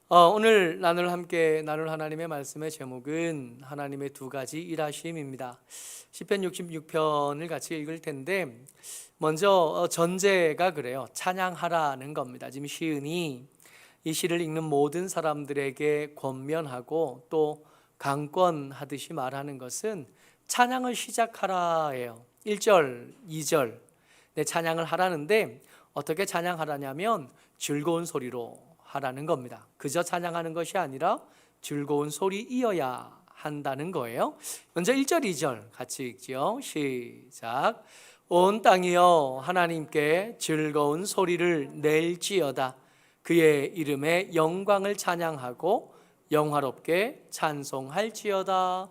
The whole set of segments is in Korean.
오늘 함께 나눌 하나님의 말씀의 제목은 하나님의 두 가지 일하심입니다. 시편 66편을 같이 읽을 텐데 먼저 전제가 그래요. 찬양하라는 겁니다. 지금 시은이 이 시를 읽는 모든 사람들에게 권면하고 또 강권하듯이 말하는 것은 찬양을 시작하라예요. 1절, 2절 찬양을 하라는데 어떻게 찬양하라냐면 즐거운 소리로 하라는 겁니다. 그저 찬양하는 것이 아니라 즐거운 소리이어야 한다는 거예요. 먼저 1절, 2절 같이 읽죠. 시작. 온 땅이여 하나님께 즐거운 소리를 낼지어다. 그의 이름에 영광을 찬양하고 영화롭게 찬송할지어다.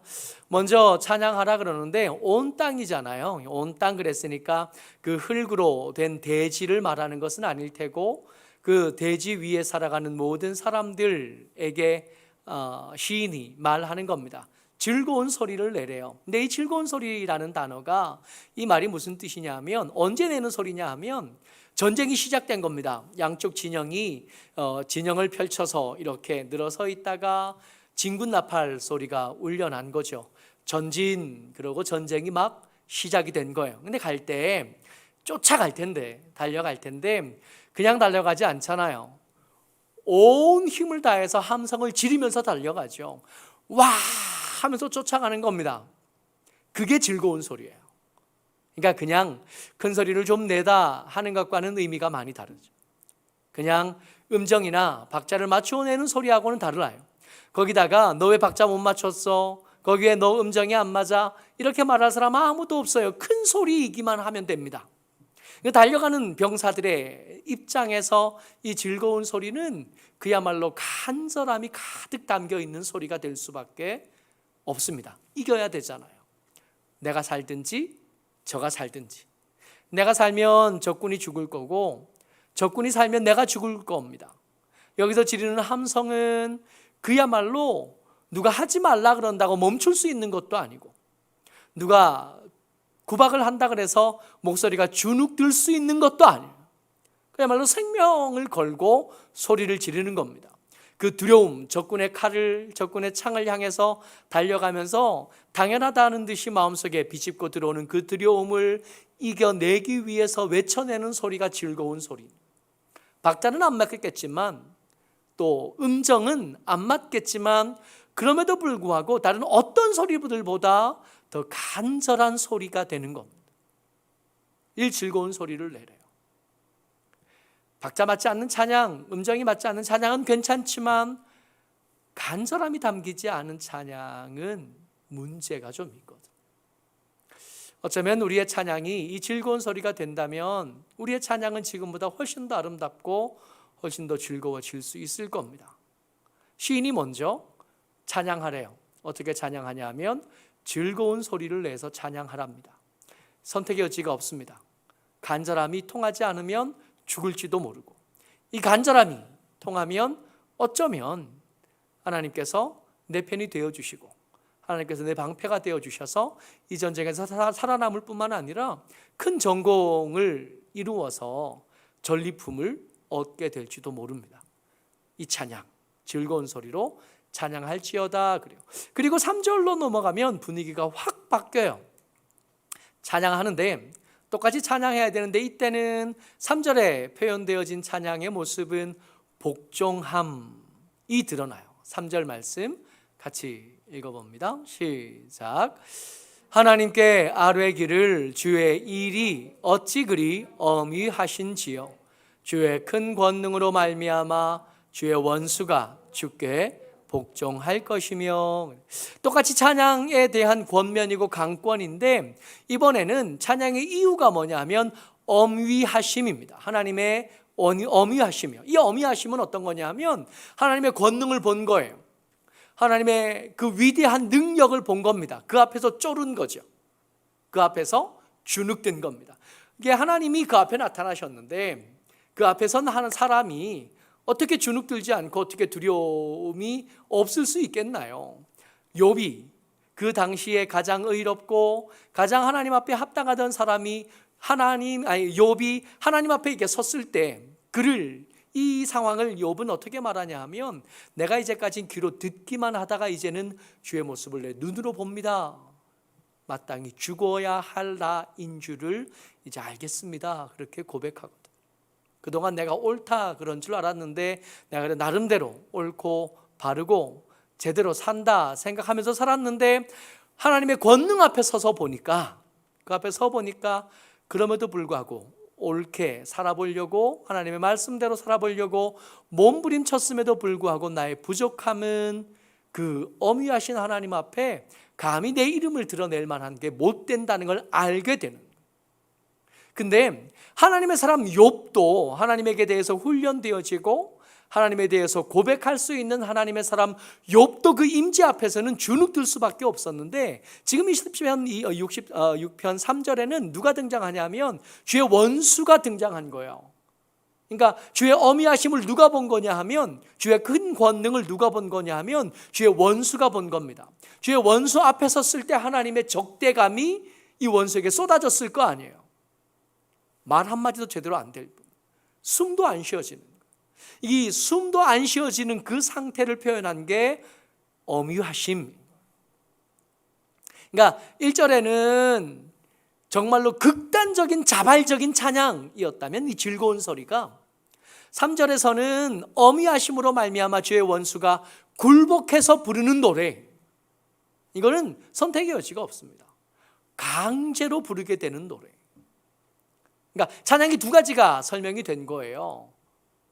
먼저 찬양하라 그러는데 온 땅이잖아요. 온 땅 그랬으니까 그 흙으로 된 대지를 말하는 것은 아닐 테고 그 대지 위에 살아가는 모든 사람들에게 시인이 말하는 겁니다. 즐거운 소리를 내래요. 근데 이 즐거운 소리라는 단어가 이 말이 무슨 뜻이냐 면 언제 내는 소리냐 하면 전쟁이 시작된 겁니다. 양쪽 진영이 진영을 펼쳐서 이렇게 늘어서 있다가 진군 나팔 소리가 울려난 거죠. 전진, 그러고 전쟁이 막 시작이 된 거예요. 근데 갈 때 쫓아갈 텐데, 달려갈 텐데 그냥 달려가지 않잖아요. 온 힘을 다해서 함성을 지르면서 달려가죠. 와 하면서 쫓아가는 겁니다. 그게 즐거운 소리예요. 그러니까 그냥 큰 소리를 좀 내다 하는 것과는 의미가 많이 다르죠. 그냥 음정이나 박자를 맞추어 내는 소리하고는 달라요. 거기다가 너 왜 박자 못 맞췄어? 거기에 너 음정이 안 맞아? 이렇게 말할 사람 아무도 없어요. 큰 소리이기만 하면 됩니다. 달려가는 병사들의 입장에서 이 즐거운 소리는 그야말로 간절함이 가득 담겨 있는 소리가 될 수밖에 없습니다. 이겨야 되잖아요. 내가 살든지 저가 살든지, 내가 살면 적군이 죽을 거고 적군이 살면 내가 죽을 겁니다. 여기서 지르는 함성은 그야말로 누가 하지 말라 그런다고 멈출 수 있는 것도 아니고 누가 구박을 한다 그래서 목소리가 주눅들 수 있는 것도 아니에요. 그야말로 생명을 걸고 소리를 지르는 겁니다. 그 두려움, 적군의 칼을, 적군의 창을 향해서 달려가면서 당연하다는 듯이 마음속에 비집고 들어오는 그 두려움을 이겨내기 위해서 외쳐내는 소리가 즐거운 소리. 박자는 안 맞겠지만 또 음정은 안 맞겠지만 그럼에도 불구하고 다른 어떤 소리들보다 더 간절한 소리가 되는 겁니다. 이 즐거운 소리를 내래요. 박자 맞지 않는 찬양, 음정이 맞지 않는 찬양은 괜찮지만 간절함이 담기지 않은 찬양은 문제가 좀 있거든. 어쩌면 우리의 찬양이 이 즐거운 소리가 된다면 우리의 찬양은 지금보다 훨씬 더 아름답고 훨씬 더 즐거워질 수 있을 겁니다. 시인이 먼저 찬양하래요. 어떻게 찬양하냐 하면 즐거운 소리를 내서 찬양하랍니다. 선택의 여지가 없습니다. 간절함이 통하지 않으면 죽을지도 모르고 이 간절함이 통하면 어쩌면 하나님께서 내 편이 되어주시고 하나님께서 내 방패가 되어주셔서 이 전쟁에서 살아남을 뿐만 아니라 큰 전공을 이루어서 전리품을 얻게 될지도 모릅니다. 이 찬양, 즐거운 소리로 찬양할지어다 그래요. 그리고 3절로 넘어가면 분위기가 확 바뀌어요. 찬양하는데 똑같이 찬양해야 되는데 이때는 3절에 표현되어진 찬양의 모습은 복종함이 드러나요. 3절 말씀 같이 읽어봅니다. 시작. 하나님께 아뢰기를 주의 일이 어찌 그리 어미하신지요. 주의 큰 권능으로 말미암아 주의 원수가 주께 복종할 것이며. 똑같이 찬양에 대한 권면이고 강권인데 이번에는 찬양의 이유가 뭐냐면 엄위하심입니다. 하나님의 엄위하심이요. 이 엄위하심은 어떤 거냐면 하나님의 권능을 본 거예요. 하나님의 그 위대한 능력을 본 겁니다. 그 앞에서 쫄은 거죠. 그 앞에서 주눅든 겁니다. 이게 하나님이 그 앞에 나타나셨는데 그 앞에 선 하는 사람이 어떻게 주눅들지 않고 어떻게 두려움이 없을 수 있겠나요? 욥이 그 당시에 가장 의롭고 가장 하나님 앞에 합당하던 사람이 욥이 하나님 앞에 이렇게 섰을 때 그를 이 상황을 욥은 어떻게 말하냐 하면 내가 이제까지 귀로 듣기만 하다가 이제는 주의 모습을 내 눈으로 봅니다. 마땅히 죽어야 할 나인 줄을 이제 알겠습니다. 그렇게 고백하거든. 그동안 내가 옳다 그런 줄 알았는데 내가 나름대로 옳고 바르고 제대로 산다 생각하면서 살았는데 하나님의 권능 앞에 서서 보니까 그 앞에 서 보니까 그럼에도 불구하고 옳게 살아보려고 하나님의 말씀대로 살아보려고 몸부림쳤음에도 불구하고 나의 부족함은 그 엄위하신 하나님 앞에 감히 내 이름을 드러낼 만한 게 못 된다는 걸 알게 되는. 근데 하나님의 사람 욥도 하나님에게 대해서 훈련되어지고 하나님에 대해서 고백할 수 있는 하나님의 사람 욥도 그 임재 앞에서는 주눅들 수밖에 없었는데 지금 이 시편 66편 3절에는 누가 등장하냐면 주의 원수가 등장한 거예요. 그러니까 주의 어미하심을 누가 본 거냐 하면 주의 큰 권능을 누가 본 거냐 하면 주의 원수가 본 겁니다. 주의 원수 앞에 섰을 때 하나님의 적대감이 이 원수에게 쏟아졌을 거 아니에요. 말 한마디도 제대로 안 될 뿐, 숨도 안 쉬어지는, 이 숨도 안 쉬어지는 그 상태를 표현한 게 엄유하심. 그러니까 1절에는 정말로 극단적인 자발적인 찬양이었다면 이 즐거운 소리가 3절에서는 엄유하심으로 말미암아 주의 원수가 굴복해서 부르는 노래, 이거는 선택의 여지가 없습니다. 강제로 부르게 되는 노래. 그러니까 찬양이 두 가지가 설명이 된 거예요.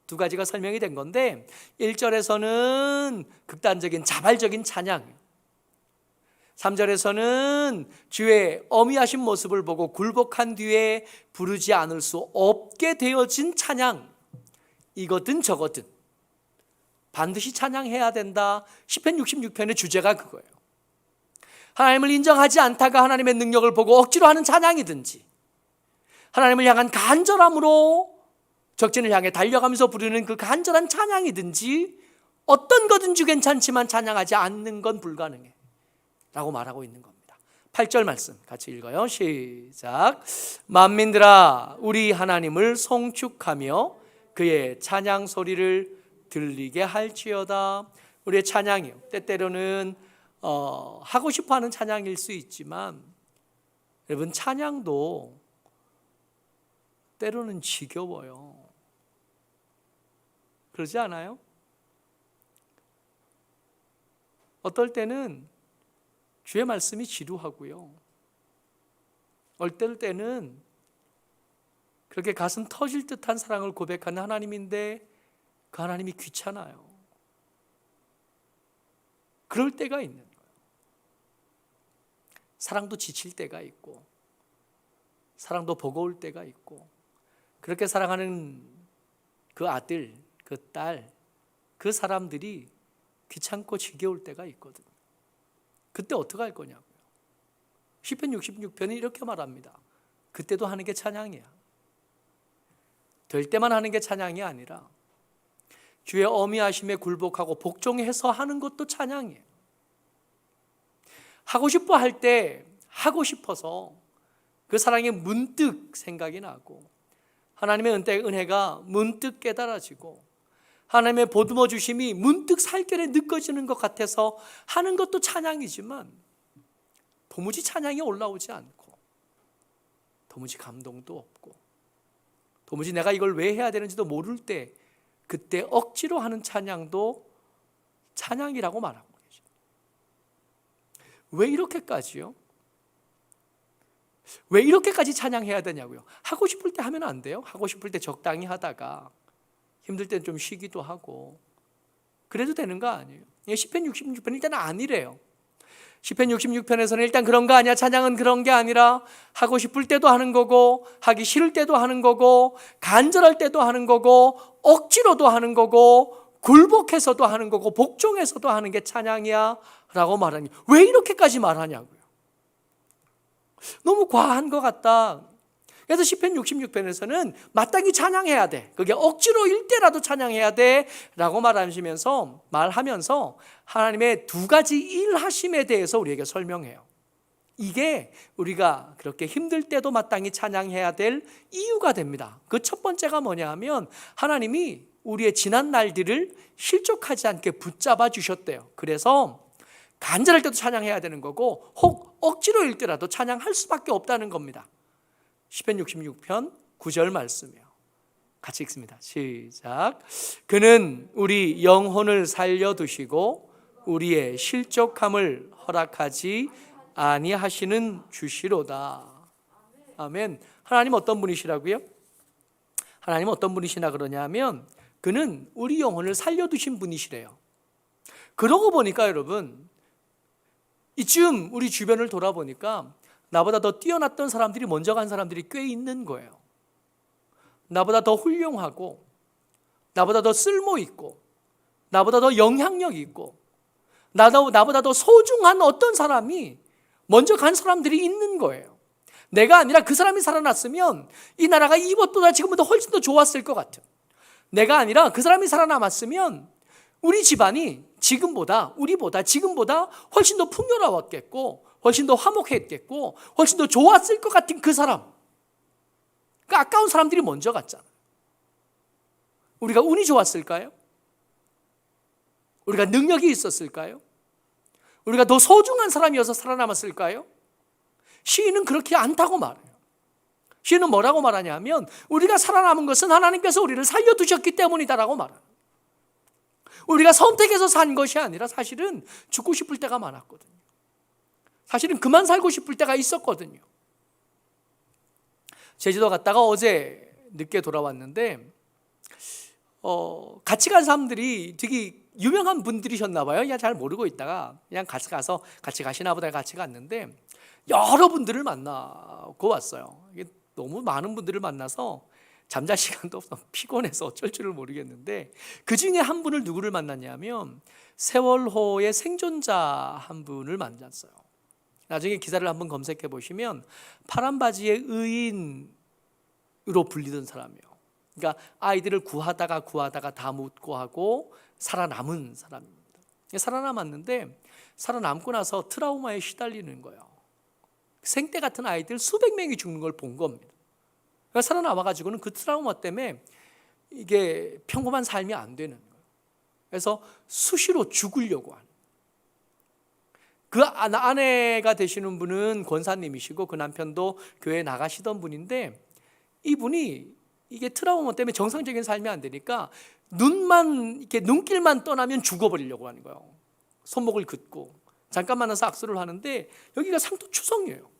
두 가지가 설명이 된 건데 1절에서는 극단적인 자발적인 찬양, 3절에서는 주의 어미하신 모습을 보고 굴복한 뒤에 부르지 않을 수 없게 되어진 찬양, 이거든 저거든 반드시 찬양해야 된다. 시편 66편의 주제가 그거예요. 하나님을 인정하지 않다가 하나님의 능력을 보고 억지로 하는 찬양이든지, 하나님을 향한 간절함으로 적진을 향해 달려가면서 부르는 그 간절한 찬양이든지 어떤 거든지 괜찮지만 찬양하지 않는 건 불가능해 라고 말하고 있는 겁니다. 8절 말씀 같이 읽어요. 시작. 만민들아 우리 하나님을 송축하며 그의 찬양 소리를 들리게 할지어다. 우리의 찬양이요, 때때로는 하고 싶어하는 찬양일 수 있지만 여러분 찬양도 때로는 지겨워요. 그러지 않아요? 어떨 때는 주의 말씀이 지루하고요, 어떨 때는 그렇게 가슴 터질 듯한 사랑을 고백하는 하나님인데 그 하나님이 귀찮아요. 그럴 때가 있는 거예요. 사랑도 지칠 때가 있고 사랑도 버거울 때가 있고, 그렇게 사랑하는 그 아들, 그 딸, 그 사람들이 귀찮고 지겨울 때가 있거든요. 그때 어떻게 할 거냐고요. 시편 66편이 이렇게 말합니다. 그때도 하는 게 찬양이야. 될 때만 하는 게 찬양이 아니라 주의 어미하심에 굴복하고 복종해서 하는 것도 찬양이에요. 하고 싶어 할 때 하고 싶어서 그 사랑이 문득 생각이 나고 하나님의 은혜가 문득 깨달아지고 하나님의 보듬어 주심이 문득 살결에 느껴지는 것 같아서 하는 것도 찬양이지만 도무지 찬양이 올라오지 않고 도무지 감동도 없고 도무지 내가 이걸 왜 해야 되는지도 모를 때 그때 억지로 하는 찬양도 찬양이라고 말하고 계죠. 왜 이렇게까지요? 왜 이렇게까지 찬양해야 되냐고요. 하고 싶을 때 하면 안 돼요? 하고 싶을 때 적당히 하다가 힘들 때는 좀 쉬기도 하고 그래도 되는 거 아니에요? 시편 66편 일단 아니래요. 시편 66편에서는 일단 그런 거 아니야. 찬양은 그런 게 아니라 하고 싶을 때도 하는 거고 하기 싫을 때도 하는 거고 간절할 때도 하는 거고 억지로도 하는 거고 굴복해서도 하는 거고 복종해서도 하는 게 찬양이야 라고 말하니 왜 이렇게까지 말하냐고요. 너무 과한 것 같다. 그래서 시편 66편에서는 마땅히 찬양해야 돼. 그게 억지로일 때라도 찬양해야 돼 라고 말하면서 하나님의 두 가지 일하심에 대해서 우리에게 설명해요. 이게 우리가 그렇게 힘들 때도 마땅히 찬양해야 될 이유가 됩니다. 그 첫 번째가 뭐냐 하면 하나님이 우리의 지난 날들을 실족하지 않게 붙잡아 주셨대요. 그래서 간절할 때도 찬양해야 되는 거고 혹 억지로일 때라도 찬양할 수밖에 없다는 겁니다. 시편 66편 9절 말씀이요. 같이 읽습니다. 시작. 그는 우리 영혼을 살려두시고 우리의 실족함을 허락하지 아니하시는 주시로다. 아멘. 하나님 어떤 분이시라고요? 하나님 어떤 분이시나 그러냐면 그는 우리 영혼을 살려두신 분이시래요. 그러고 보니까 여러분, 이쯤 우리 주변을 돌아보니까 나보다 더 뛰어났던 사람들이 먼저 간 사람들이 꽤 있는 거예요. 나보다 더 훌륭하고 나보다 더 쓸모있고 나보다 더 영향력 있고 나보다 더 소중한 어떤 사람이 먼저 간 사람들이 있는 거예요. 내가 아니라 그 사람이 살아났으면 이 나라가 이것보다 지금보다 훨씬 더 좋았을 것 같아요. 내가 아니라 그 사람이 살아남았으면 우리 집안이 우리보다 지금보다 훨씬 더 풍요로웠겠고 훨씬 더 화목했겠고 훨씬 더 좋았을 것 같은 그 사람. 그 아까운 사람들이 먼저 갔잖아요. 우리가 운이 좋았을까요? 우리가 능력이 있었을까요? 우리가 더 소중한 사람이어서 살아남았을까요? 시인은 그렇게 않다고 말해요. 시인은 뭐라고 말하냐면 우리가 살아남은 것은 하나님께서 우리를 살려두셨기 때문이다라고 말해요. 우리가 선택해서 산 것이 아니라 사실은 죽고 싶을 때가 많았거든요. 사실은 그만 살고 싶을 때가 있었거든요. 제주도 갔다가 어제 늦게 돌아왔는데 같이 간 사람들이 되게 유명한 분들이셨나 봐요. 그냥 잘 모르고 있다가 그냥 같이 가서 같이 가시나 보다 같이 갔는데 여러 분들을 만나고 왔어요. 너무 많은 분들을 만나서 잠잘 시간도 없어 피곤해서 어쩔 줄을 모르겠는데 그중에 한 분을 누구를 만났냐면 세월호의 생존자 한 분을 만났어요. 나중에 기사를 한번 검색해 보시면 파란 바지의 의인으로 불리던 사람이에요. 그러니까 아이들을 구하다가 다 묻고 하고 살아남은 사람입니다. 살아남았는데 살아남고 나서 트라우마에 시달리는 거예요. 생떼 같은 아이들 수백 명이 죽는 걸 본 겁니다. 그러니까 살아남아가지고는 그 트라우마 때문에 이게 평범한 삶이 안 되는 거예요. 그래서 수시로 죽으려고 하는. 그 아내가 되시는 분은 권사님이시고 그 남편도 교회에 나가시던 분인데 이분이 이게 트라우마 때문에 정상적인 삶이 안 되니까 눈길만 떠나면 죽어버리려고 하는 거예요. 손목을 긋고 잠깐 만나서 악수를 하는데 여기가 상토추성이에요.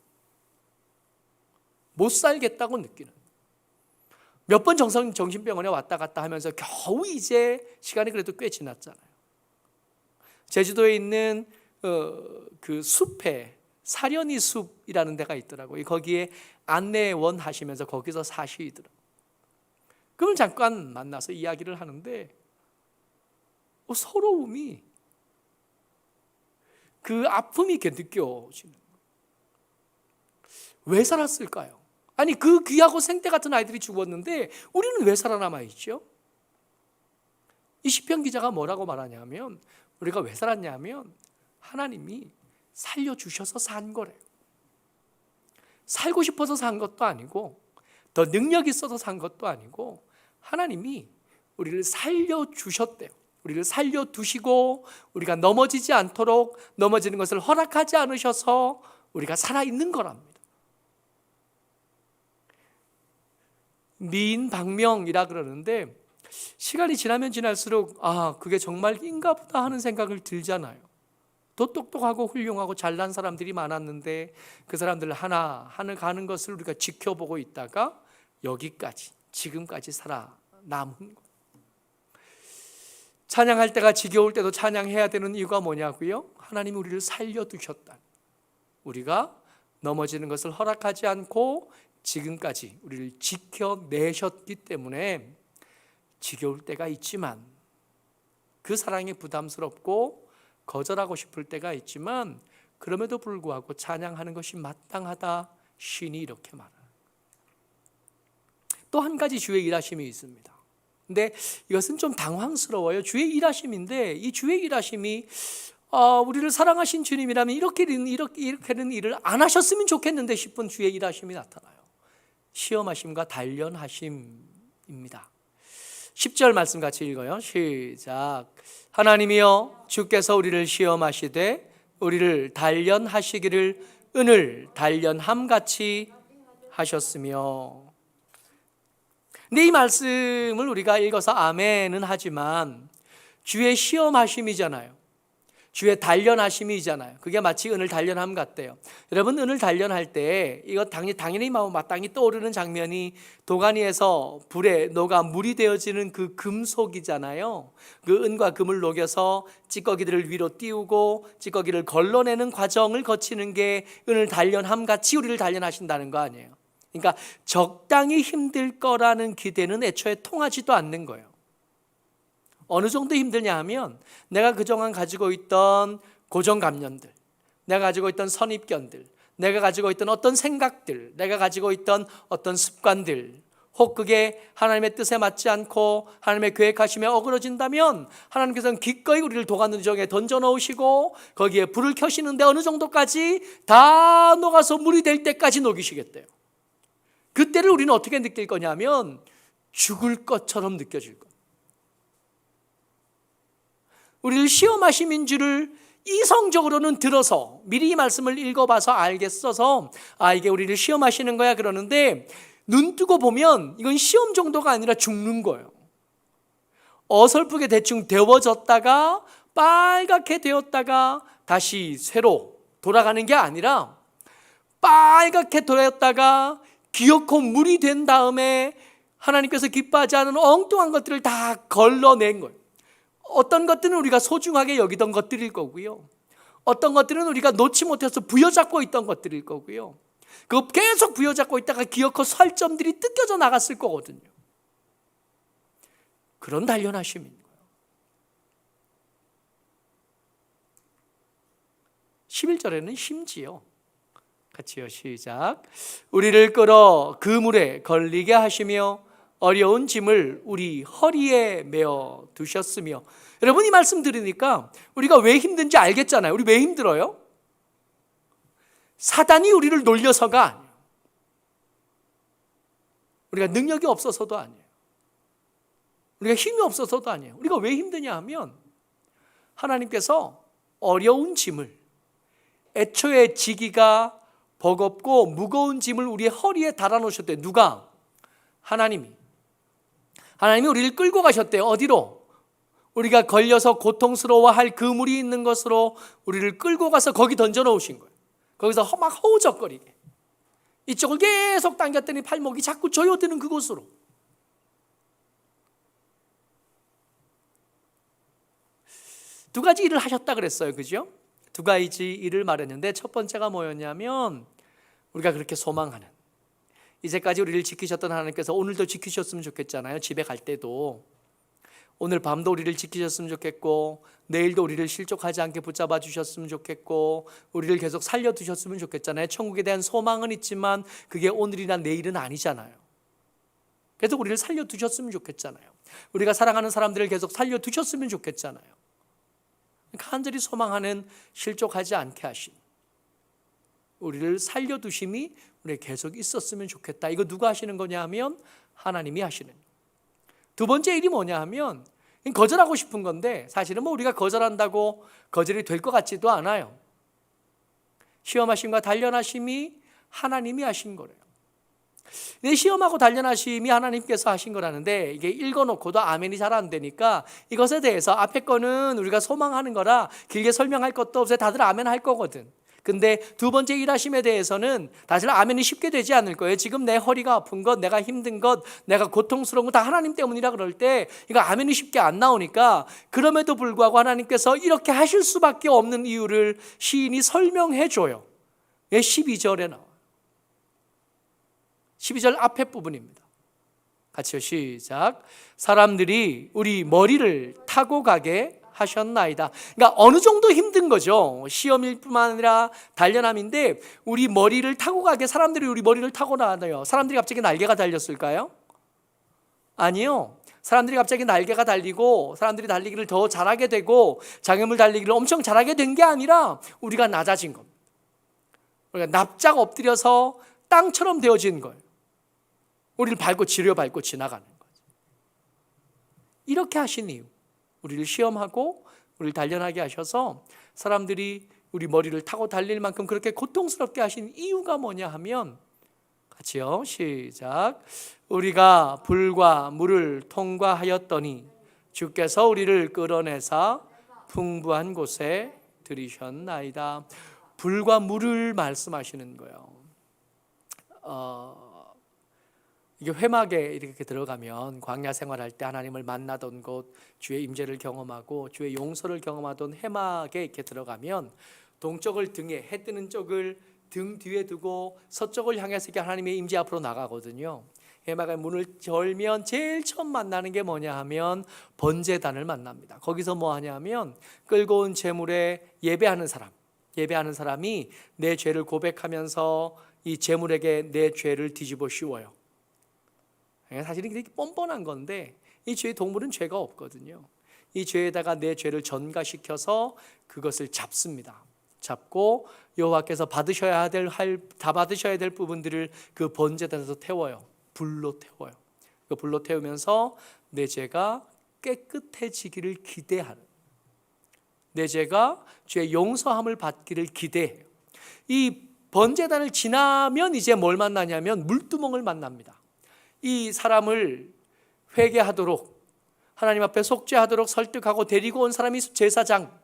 못 살겠다고 느끼는. 몇 번 정신병원에 왔다 갔다 하면서 겨우 이제 시간이 그래도 꽤 지났잖아요. 제주도에 있는 그 숲에 사려니 숲이라는 데가 있더라고요. 거기에 안내원 하시면서 거기서 사시더라고요. 그걸 잠깐 만나서 이야기를 하는데 서러움이 그 아픔이 이렇게 느껴지는 거예요. 왜 살았을까요? 아니 그 귀하고 생떼 같은 아이들이 죽었는데 우리는 왜 살아남아 있죠? 이 시편 기자가 뭐라고 말하냐면 우리가 왜 살았냐면 하나님이 살려주셔서 산 거래요. 살고 싶어서 산 것도 아니고 더 능력 있어서 산 것도 아니고 하나님이 우리를 살려주셨대요. 우리를 살려두시고 우리가 넘어지지 않도록 넘어지는 것을 허락하지 않으셔서 우리가 살아있는 거랍니다. 미인방명이라 그러는데 시간이 지나면 지날수록 그게 정말인가 보다 하는 생각을 들잖아요. 더 똑똑하고 훌륭하고 잘난 사람들이 많았는데 그 사람들 하나 가는 것을 우리가 지켜보고 있다가 여기까지 지금까지 살아남은 거예요. 찬양할 때가 지겨울 때도 찬양해야 되는 이유가 뭐냐고요? 하나님이 우리를 살려두셨다. 우리가 넘어지는 것을 허락하지 않고 지금까지 우리를 지켜내셨기 때문에 지겨울 때가 있지만 그 사랑이 부담스럽고 거절하고 싶을 때가 있지만 그럼에도 불구하고 찬양하는 것이 마땅하다. 시인이 이렇게 말해요. 또 한 가지 주의 일하심이 있습니다. 근데 이것은 좀 당황스러워요. 주의 일하심인데 이 주의 일하심이 우리를 사랑하신 주님이라면 이렇게는 일을 안 하셨으면 좋겠는데 싶은 주의 일하심이 나타나요. 시험하심과 단련하심입니다. 10절 말씀 같이 읽어요. 시작. 하나님이여 주께서 우리를 시험하시되 우리를 단련하시기를 은을 단련함같이 하셨으며. 근데 이 말씀을 우리가 읽어서 아멘은 하지만 주의 시험하심이잖아요. 주의 단련하심이잖아요. 그게 마치 은을 단련함 같대요. 여러분, 은을 단련할 때 이거 당연히 마땅히 떠오르는 장면이 도가니에서 불에 녹아 물이 되어지는 그 금속이잖아요. 그 은과 금을 녹여서 찌꺼기들을 위로 띄우고 찌꺼기를 걸러내는 과정을 거치는 게 은을 단련함 같이 우리를 단련하신다는 거 아니에요. 그러니까 적당히 힘들 거라는 기대는 애초에 통하지도 않는 거예요. 어느 정도 힘들냐 하면 내가 그동안 가지고 있던 고정관념들, 내가 가지고 있던 선입견들, 내가 가지고 있던 어떤 생각들, 내가 가지고 있던 어떤 습관들, 혹 그게 하나님의 뜻에 맞지 않고 하나님의 계획하심에 어그러진다면 하나님께서는 기꺼이 우리를 도가니정에 던져놓으시고 거기에 불을 켜시는데 어느 정도까지 다 녹아서 물이 될 때까지 녹이시겠대요. 그때를 우리는 어떻게 느낄 거냐면 죽을 것처럼 느껴질 거예요. 우리를 시험하심인 줄을 이성적으로는 들어서 미리 이 말씀을 읽어봐서 알겠어서 이게 우리를 시험하시는 거야 그러는데 눈 뜨고 보면 이건 시험 정도가 아니라 죽는 거예요. 어설프게 대충 데워졌다가 빨갛게 되었다가 다시 쇠로 돌아가는 게 아니라 빨갛게 되었다가 기어코 물이 된 다음에 하나님께서 기뻐하지 않은 엉뚱한 것들을 다 걸러낸 거예요. 어떤 것들은 우리가 소중하게 여기던 것들일 거고요. 어떤 것들은 우리가 놓지 못해서 부여잡고 있던 것들일 거고요. 그거 계속 부여잡고 있다가 기어코 살점들이 뜯겨져 나갔을 거거든요. 그런 단련하심인 거예요. 11절에는 심지어 같이요. 시작. 우리를 끌어 그 물에 걸리게 하시며 어려운 짐을 우리 허리에 메어 두셨으며. 여러분, 이 말씀 들으니까 우리가 왜 힘든지 알겠잖아요. 우리 왜 힘들어요? 사단이 우리를 놀려서가 아니에요. 우리가 능력이 없어서도 아니에요. 우리가 힘이 없어서도 아니에요. 우리가 왜 힘드냐 하면 하나님께서 어려운 짐을, 애초에 지기가 버겁고 무거운 짐을 우리 허리에 달아놓으셨대요. 누가? 하나님이 우리를 끌고 가셨대요. 어디로? 우리가 걸려서 고통스러워할 그물이 있는 것으로 우리를 끌고 가서 거기 던져놓으신 거예요. 거기서 막 허우적거리게 이쪽을 계속 당겼더니 팔목이 자꾸 조여드는 그곳으로. 두 가지 일을 하셨다 그랬어요. 그죠? 두 가지 일을 말했는데 첫 번째가 뭐였냐면 우리가 그렇게 소망하는, 이제까지 우리를 지키셨던 하나님께서 오늘도 지키셨으면 좋겠잖아요. 집에 갈 때도 오늘 밤도 우리를 지키셨으면 좋겠고 내일도 우리를 실족하지 않게 붙잡아 주셨으면 좋겠고 우리를 계속 살려두셨으면 좋겠잖아요. 천국에 대한 소망은 있지만 그게 오늘이나 내일은 아니잖아요. 계속 우리를 살려두셨으면 좋겠잖아요. 우리가 사랑하는 사람들을 계속 살려두셨으면 좋겠잖아요. 간절히 소망하는, 실족하지 않게 하신, 우리를 살려두심이 우리에 계속 있었으면 좋겠다. 이거 누가 하시는 거냐 하면 하나님이 하시는. 두 번째 일이 뭐냐 하면 거절하고 싶은 건데 사실은 우리가 거절한다고 거절이 될 것 같지도 않아요. 시험하심과 단련하심이 하나님이 하신 거래요. 내 시험하고 단련하심이 하나님께서 하신 거라는데 이게 읽어놓고도 아멘이 잘 안 되니까 이것에 대해서 앞에 거는 우리가 소망하는 거라 길게 설명할 것도 없어요. 다들 아멘 할 거거든. 근데 두 번째 일하심에 대해서는 사실 아멘이 쉽게 되지 않을 거예요. 지금 내 허리가 아픈 것, 내가 힘든 것, 내가 고통스러운 것 다 하나님 때문이라 그럴 때 이거 아멘이 쉽게 안 나오니까 그럼에도 불구하고 하나님께서 이렇게 하실 수밖에 없는 이유를 시인이 설명해 줘요. 12절에 나와요. 12절 앞에 부분입니다. 같이요. 시작. 사람들이 우리 머리를 타고 가게 하셨나이다. 그러니까 어느 정도 힘든 거죠. 시험일 뿐만 아니라 단련함인데 우리 머리를 타고 가게 사람들이 우리 머리를 타고 나와요. 사람들이 갑자기 날개가 달렸을까요? 아니요. 사람들이 갑자기 날개가 달리고 사람들이 달리기를 더 잘하게 되고 장애물 달리기를 엄청 잘하게 된 게 아니라 우리가 낮아진 겁니다. 우리가 납작 엎드려서 땅처럼 되어진 거예요. 우리를 밟고 지나가는 거죠. 이렇게 하신 이유, 우리를 시험하고 우리를 단련하게 하셔서 사람들이 우리 머리를 타고 달릴 만큼 그렇게 고통스럽게 하신 이유가 뭐냐 하면, 같이요, 시작. 우리가 불과 물을 통과하였더니 주께서 우리를 끌어내사 풍부한 곳에 들이셨나이다. 불과 물을 말씀하시는 거예요. 이게 회막에 이렇게 들어가면 광야 생활할 때 하나님을 만나던 곳, 주의 임재를 경험하고 주의 용서를 경험하던 회막에 이렇게 들어가면 동쪽을 등에, 해 뜨는 쪽을 등 뒤에 두고 서쪽을 향해서 이렇게 하나님의 임재 앞으로 나가거든요. 회막의 문을 열면 제일 처음 만나는 게 뭐냐 하면 번제단을 만납니다. 거기서 뭐 하냐면 끌고 온 제물에 예배하는 사람이 내 죄를 고백하면서 이 제물에게 내 죄를 뒤집어 씌워요. 사실은 이렇게 뻔뻔한 건데 이 죄의 동물은 죄가 없거든요. 이 죄에다가 내 죄를 전가시켜서 그것을 잡습니다. 잡고 여호와께서 받으셔야 될 부분들을 그 번제단에서 태워요. 불로 태워요. 그 불로 태우면서 내 죄가 깨끗해지기를 기대하는, 내 죄가 죄의 용서함을 받기를 기대해요. 이 번제단을 지나면 이제 뭘 만나냐면 물두멍을 만납니다. 이 사람을 회개하도록, 하나님 앞에 속죄하도록 설득하고 데리고 온 사람이 제사장,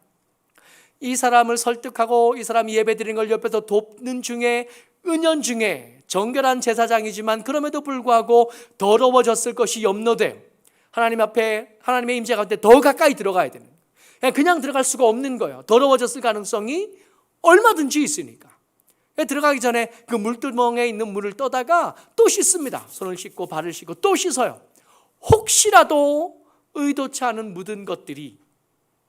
이 사람을 설득하고 이 사람이 예배드리는 걸 옆에서 돕는 중에, 은연 중에 정결한 제사장이지만 그럼에도 불구하고 더러워졌을 것이 염려돼 하나님 앞에, 하나님의 임재 가운데 더 가까이 들어가야 되는, 그냥 들어갈 수가 없는 거예요. 더러워졌을 가능성이 얼마든지 있으니까. 들어가기 전에 그 물두멍에 있는 물을 떠다가 또 씻습니다. 손을 씻고 발을 씻고 또 씻어요. 혹시라도 의도치 않은 묻은 것들이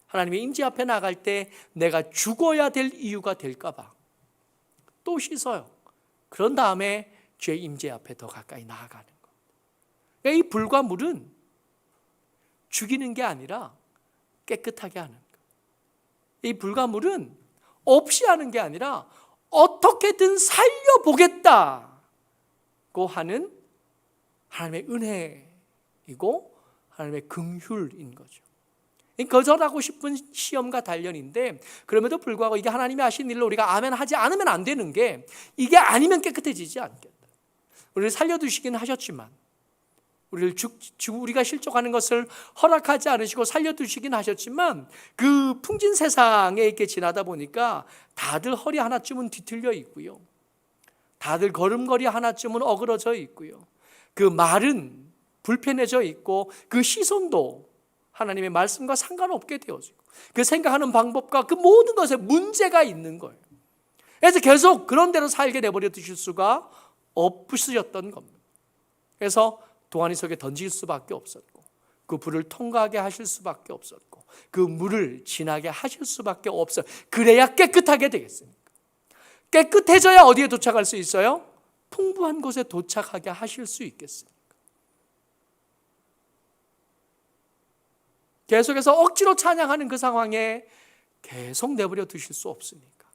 하나님의 임재 앞에 나갈 때 내가 죽어야 될 이유가 될까 봐 또 씻어요. 그런 다음에 죄의 임재 앞에 더 가까이 나아가는 거예요. 이 불과 물은 죽이는 게 아니라 깨끗하게 하는 거예요. 이 불과 물은 없이 하는 게 아니라 어떻게든 살려보겠다고 하는 하나님의 은혜이고 하나님의 긍휼인 거죠. 거절하고 싶은 시험과 단련인데, 그럼에도 불구하고 이게 하나님이 하신 일로 우리가 아멘 하지 않으면 안 되는 게, 이게 아니면 깨끗해지지 않겠다. 우리를 살려두시긴 하셨지만, 우리가 실족하는 것을 허락하지 않으시고 살려두시긴 하셨지만, 그 풍진 세상에 이렇게 지나다 보니까 다들 허리 하나쯤은 뒤틀려 있고요, 다들 걸음걸이 하나쯤은 어그러져 있고요, 그 말은 불편해져 있고, 그 시선도 하나님의 말씀과 상관없게 되어지고, 그 생각하는 방법과 그 모든 것에 문제가 있는 거예요. 그래서 계속 그런 대로 살게 내버려 두실 수가 없으셨던 겁니다. 그래서 동아리 속에 던질 수밖에 없었고, 그 불을 통과하게 하실 수밖에 없었고, 그 물을 지나게 하실 수밖에 없어요. 그래야 깨끗하게 되겠습니까? 깨끗해져야 어디에 도착할 수 있어요? 풍부한 곳에 도착하게 하실 수 있겠습니까? 계속해서 억지로 찬양하는 그 상황에 계속 내버려 두실 수 없으니까.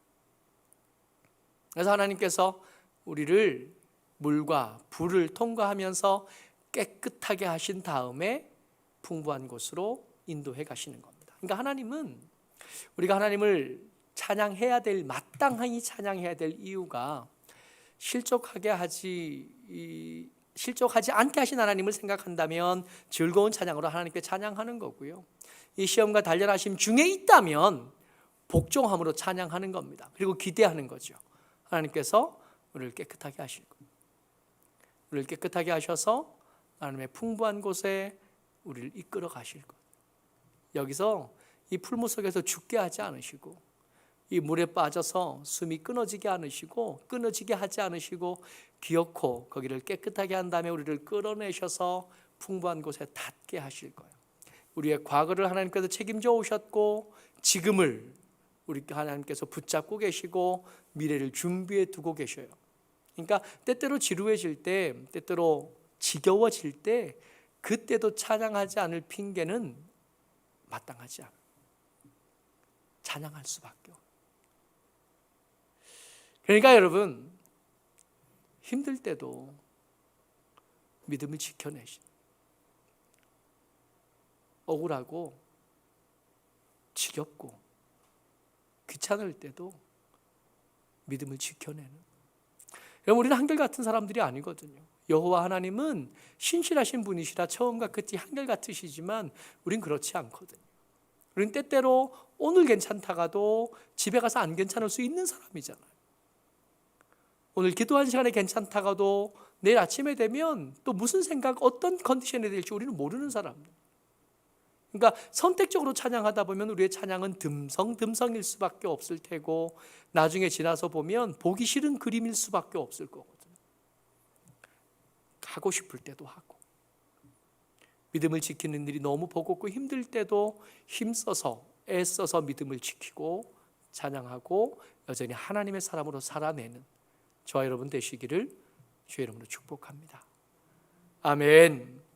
그래서 하나님께서 우리를 물과 불을 통과하면서 깨끗하게 하신 다음에 풍부한 곳으로 인도해 가시는 겁니다. 그러니까 하나님은, 우리가 하나님을 찬양해야 될, 마땅히 찬양해야 될 이유가 실족하지 않게 하신 하나님을 생각한다면 즐거운 찬양으로 하나님께 찬양하는 거고요, 이 시험과 단련하심 중에 있다면 복종함으로 찬양하는 겁니다. 그리고 기대하는 거죠. 하나님께서 우리를 깨끗하게 하실 거예요. 우리를 깨끗하게 하셔서 하나님의 풍부한 곳에 우리를 이끌어 가실 거예요. 여기서 이 풀무 속에서 죽게 하지 않으시고, 이 물에 빠져서 숨이 끊어지게 하지 않으시고 기어코 거기를 깨끗하게 한 다음에 우리를 끌어내셔서 풍부한 곳에 닿게 하실 거예요. 우리의 과거를 하나님께서 책임져 오셨고, 지금을 우리 하나님께서 붙잡고 계시고 미래를 준비해 두고 계셔요. 그러니까 때때로 지루해질 때, 때때로 지겨워질 때, 그때도 찬양하지 않을 핑계는 마땅하지 않아요. 찬양할 수밖에 없어요. 그러니까 여러분, 힘들 때도 믿음을 지켜내신, 억울하고 지겹고 귀찮을 때도 믿음을 지켜내는, 여러분, 우리는 한결같은 사람들이 아니거든요. 여호와 하나님은 신실하신 분이시라 처음과 끝이 한결같으시지만 우린 그렇지 않거든요. 우린 때때로 오늘 괜찮다가도 집에 가서 안 괜찮을 수 있는 사람이잖아요. 오늘 기도한 시간에 괜찮다가도 내일 아침에 되면 또 무슨 생각, 어떤 컨디션이 될지 우리는 모르는 사람들. 그러니까 선택적으로 찬양하다 보면 우리의 찬양은 듬성듬성일 수밖에 없을 테고, 나중에 지나서 보면 보기 싫은 그림일 수밖에 없을 거거든요. 하고 싶을 때도 하고, 믿음을 지키는 일이 너무 버겁고 힘들 때도 힘써서 애써서 믿음을 지키고 찬양하고 여전히 하나님의 사람으로 살아내는 저와 여러분 되시기를 주의 이름으로 축복합니다. 아멘.